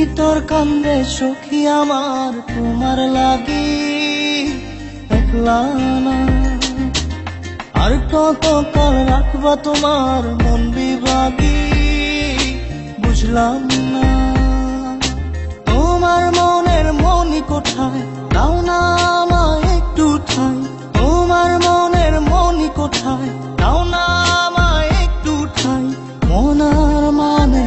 ভিতর কান্দে সখী আমার তোমার লাগি একলা না। আর কতকাল রাখবা তোমার মন বিভাগী বুঝলাম না। তোমার মনের মনি কোথায় দাও না আমায় একটু ঠাই। তোমার মনের মনি কোথায় দাও না আমায় একটু ঠাই। মনার মানে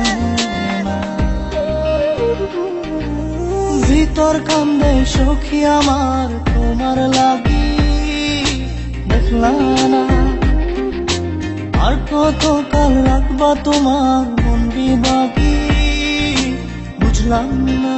ভিতর কান্দে সখী আমার তোমার লাগি দেখলা না। আর কতকাল রাখবা তোমার মন বিভাগী বুঝলাম না।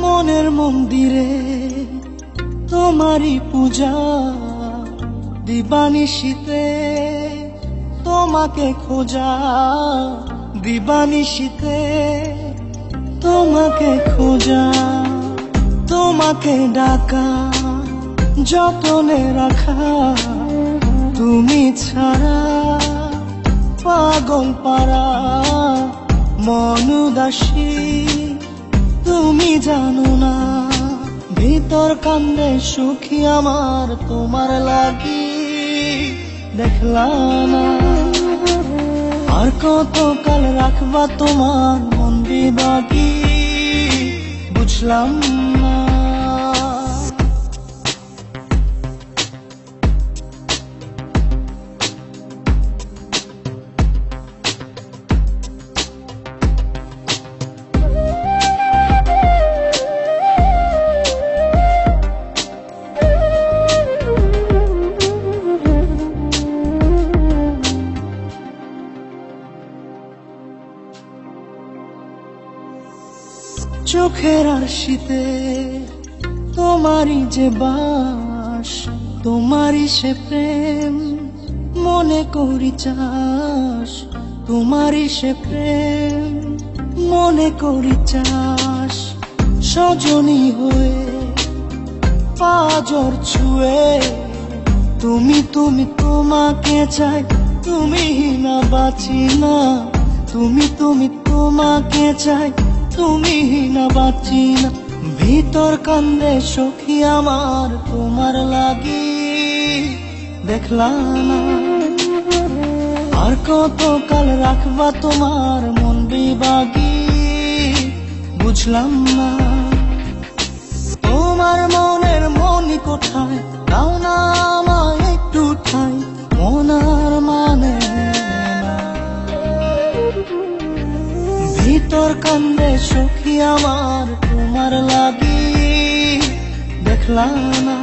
মনের মন্দিরে তোমারই পূজা দিবানিশীতে তোমাকে খোঁজা। দিবানিশীতে তোমাকে খোঁজা। তোমাকে ডাকা যতনে রাখা। তুমি ছাড়া পাগল পারা মন উদাসী তুমি জানো না। ভিতর কান্দে সুখী আমার তোমার লাগি দেখলা না। আর কতকাল রাখবা তোমার মন বিভাগী বুঝলাম না। চোখের আরশিতে তোমারই যে বাস। তোমারই সে প্রেম মনে করি চাস। তোমারই সে প্রেম মনে করি চাস। সজনী হয়ে পাজর ছুঁয়ে তুমি তুমি তোমাকে চাই। তুমি না বাঁচি না। তুমি তুমি তোমাকে চাই। তুমি না বাঁচি না। ভিতর কান্দে সখী আমার তোমার লাগি দেখলা না। আর কতকাল রাখবা তোমার মন বিভাগী বুঝলাম না। তোমার মনের মনি কোথায় দাও না আমায় একটু ঠাই। মনার মানে ভিতর কান্দে সখী আমার তোমার লাগি দেখলা না।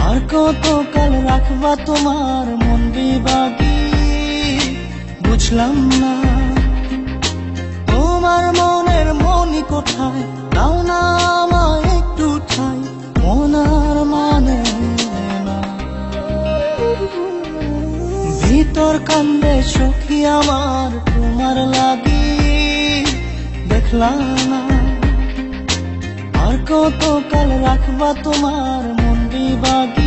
আর কতকাল রাখবা তোমার মন বিভাগী বুঝলাম না। তোমার মনের মনি কোথায় দাও না আমায় একটু ঠাই। মনার মানে ভিতর কান্দে সখী আমার তোমার লাগি দেখলা না। আর কতকাল রাখবা তোমার মন বিভাগী